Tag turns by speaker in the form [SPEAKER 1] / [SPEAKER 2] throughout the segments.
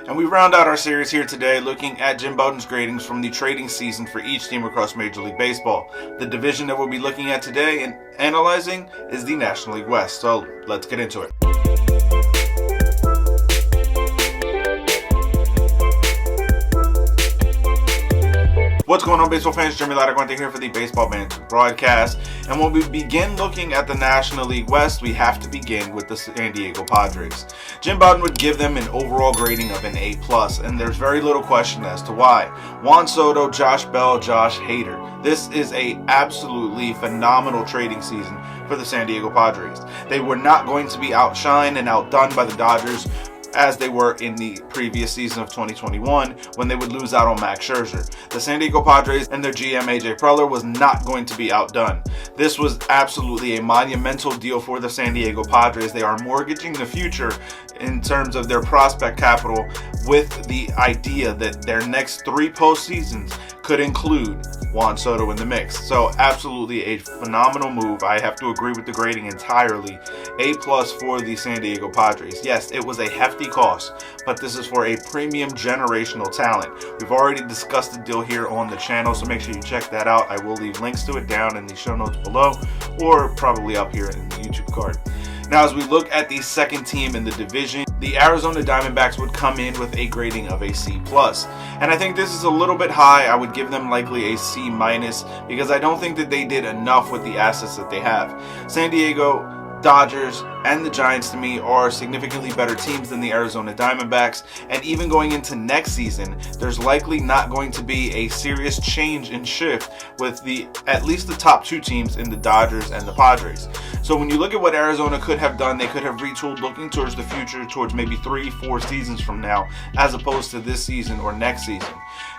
[SPEAKER 1] And we round out our series here today looking at Jim Bowden's gradings from the trading season for each team across Major League Baseball. The division that we'll be looking at today and analyzing is the National League West. So let's get into it. What's going on, baseball fans? Jeremy Laracuente here for the Baseball Banter Broadcast. And when we begin looking at the National League West, we have to begin with the San Diego Padres. Jim Bowden would give them an overall grading of an A+, and there's very little question as to why. Juan Soto, Josh Bell, Josh Hader. This is a absolutely phenomenal trading season for the San Diego Padres. They were not going to be outshined and outdone by the Dodgers as they were in the previous season of 2021 when they would lose out on Max Scherzer. The San Diego Padres and their GM AJ Preller was not going to be outdone. This was absolutely a monumental deal for the San Diego Padres. They are mortgaging the future in terms of their prospect capital with the idea that their next 3 postseasons could include Juan Soto in the mix. So absolutely a phenomenal move. I have to agree with the grading entirely. A+ for the San Diego Padres. Yes, it was a hefty cost, but this is for a premium generational talent. We've already discussed the deal here on the channel, so make sure you check that out. I will leave links to it down in the show notes below or probably up here in the YouTube card. Now, as we look at the second team in the division, the Arizona Diamondbacks would come in with a grading of a C+. And I think this is a little bit high. I would give them likely a C- because I don't think that they did enough with the assets that they have. San Diego, Dodgers, and the Giants to me are significantly better teams than the Arizona Diamondbacks, and even going into next season, there's likely not going to be a serious change in shift with at least the top 2 teams in the Dodgers and the Padres. So when you look at what Arizona could have done, they could have retooled looking towards the future, towards maybe 3-4 seasons from now, as opposed to this season or next season.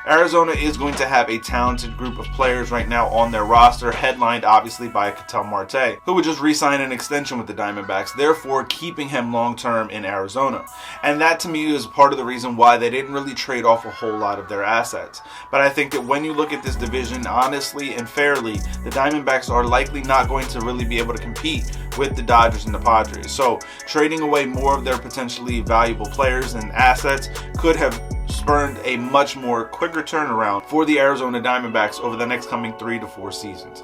[SPEAKER 1] Arizona is going to have a talented group of players right now on their roster, headlined obviously by Ketel Marte, who would just re-sign an extension with the Diamondbacks, therefore keeping him long-term in Arizona. And that to me is part of the reason why they didn't really trade off a whole lot of their assets. But I think that when you look at this division honestly and fairly, the Diamondbacks are likely not going to really be able to compete with the Dodgers and the Padres. So trading away more of their potentially valuable players and assets could have spurned a much more quicker turnaround for the Arizona Diamondbacks over the next coming 3 to 4 seasons.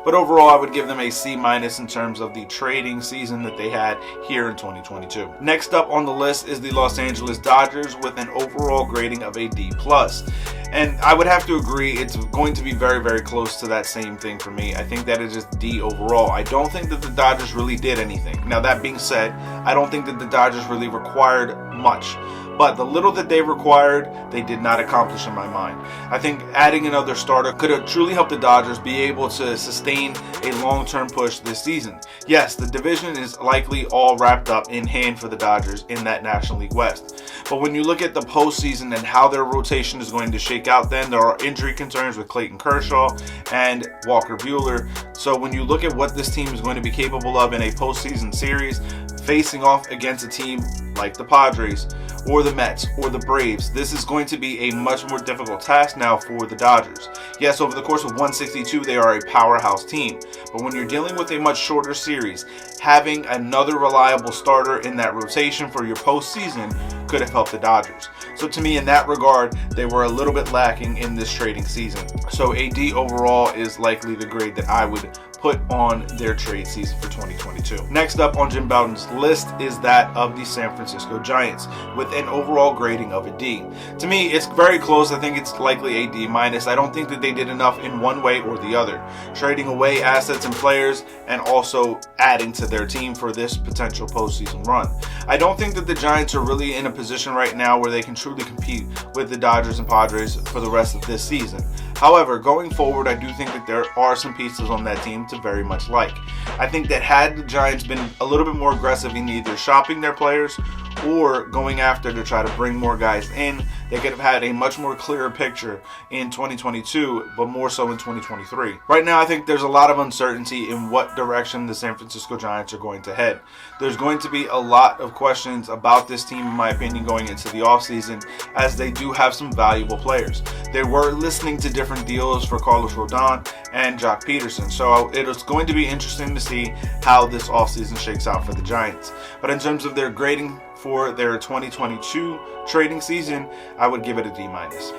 [SPEAKER 1] But overall, I would give them a C- in terms of the trading season that they had here in 2022. Next up on the list is the Los Angeles Dodgers with an overall grading of a D+. And I would have to agree, it's going to be very, very close to that same thing for me. I think that is just D overall. I don't think that the Dodgers really did anything. Now, that being said, I don't think that the Dodgers really required much. But the little that they required, they did not accomplish in my mind. I think adding another starter could have truly helped the Dodgers be able to sustain a long-term push this season. Yes, the division is likely all wrapped up in hand for the Dodgers in that National League West. But when you look at the postseason and how their rotation is going to shake out, then there are injury concerns with Clayton Kershaw and Walker Buehler. So when you look at what this team is going to be capable of in a postseason series, facing off against a team like the Padres or the Mets or the Braves, this is going to be a much more difficult task now for the Dodgers. Yes, over the course of 162, they are a powerhouse team. But when you're dealing with a much shorter series, having another reliable starter in that rotation for your postseason could have helped the Dodgers. So to me, in that regard, they were a little bit lacking in this trading season. So a D overall is likely the grade that I would put on their trade season for 2022. Next up on Jim Bowden's list is that of the San Francisco Giants with an overall grading of a D. To me, it's very close. I think it's likely a D-. I don't think that they did enough in one way or the other, trading away assets and players and also adding to their team for this potential postseason run. I don't think that the Giants are really in a position right now where they can truly compete with the Dodgers and Padres for the rest of this season. However, going forward, I do think that there are some pieces on that team to very much like. I think that had the Giants been a little bit more aggressive in either shopping their players or going after to try to bring more guys in, they could have had a much more clearer picture in 2022, but more so in 2023. Right now, I think there's a lot of uncertainty in what direction the San Francisco Giants are going to head. There's going to be a lot of questions about this team, in my opinion, going into the offseason, as they do have some valuable players. They were listening to different deals for Carlos Rodon and Jock Peterson. So it is going to be interesting to see how this offseason shakes out for the Giants. But in terms of their grading for their 2022 trading season, I would give it a D-.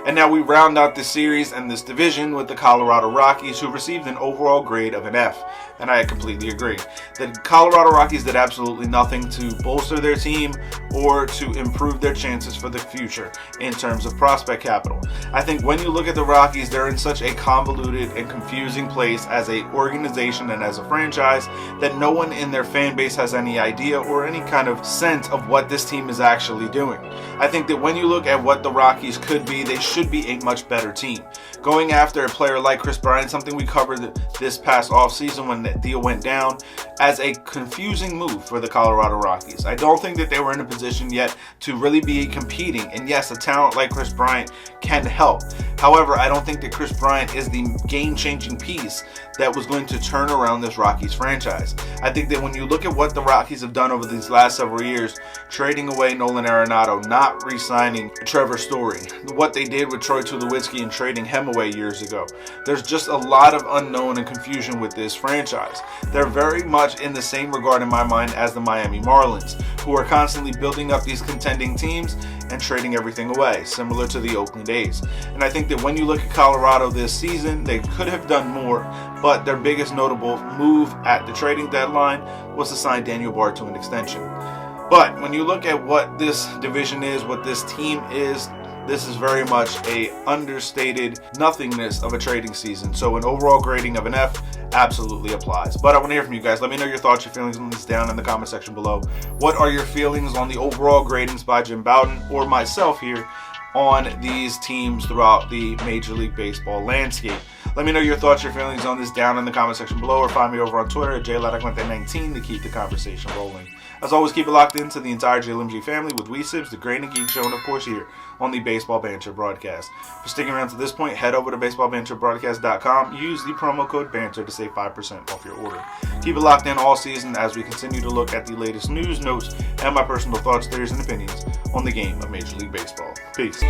[SPEAKER 1] And now we round out this series and this division with the Colorado Rockies, who received an overall grade of an F. And I completely agree. The Colorado Rockies did absolutely nothing to bolster their team or to improve their chances for the future in terms of prospect capital. I think when you look at the Rockies, they're in such a convoluted and confusing place as an organization and as a franchise that no one in their fan base has any idea or any kind of sense of what this team is actually doing. I think that when you look at what the Rockies could be, they should be a much better team. Going after a player like Kris Bryant, something we covered this past offseason when that deal went down, as a confusing move for the Colorado Rockies. I don't think that they were in a position yet to really be competing. And yes, a talent like Kris Bryant can help. However, I don't think that Kris Bryant is the game-changing piece that was going to turn around this Rockies franchise. I think that when you look at what the Rockies have done over these last several years, trading away Nolan Arenado, not re-signing Trevor Story, what they did with Troy Tulowitzki and trading him away years ago, there's just a lot of unknown and confusion with this franchise. They're very much in the same regard in my mind as the Miami Marlins, who are constantly building up these contending teams and trading everything away, similar to the Oakland A's. And I think that when you look at Colorado this season, they could have done more, but their biggest notable move at the trading deadline was to sign Daniel Bard to an extension. But when you look at what this division is, what this team is, this is very much a understated nothingness of a trading season. So an overall grading of an F absolutely applies. But I want to hear from you guys. Let me know your thoughts, your feelings on this down in the comment section below. What are your feelings on the overall gradings by Jim Bowden or myself here on these teams throughout the Major League Baseball landscape? Let me know your thoughts, your feelings on this down in the comment section below, or find me over on Twitter at JLaracuente19 to keep the conversation rolling. As always, keep it locked into the entire JLMG family with WeSibs, the Grain and Geek Show, and of course here on the Baseball Banter Broadcast. For sticking around to this point, head over to baseballbanterbroadcast.com. Use the promo code BANTER to save 5% off your order. Keep it locked in all season as we continue to look at the latest news, notes, and my personal thoughts, theories, and opinions on the game of Major League Baseball. Peace.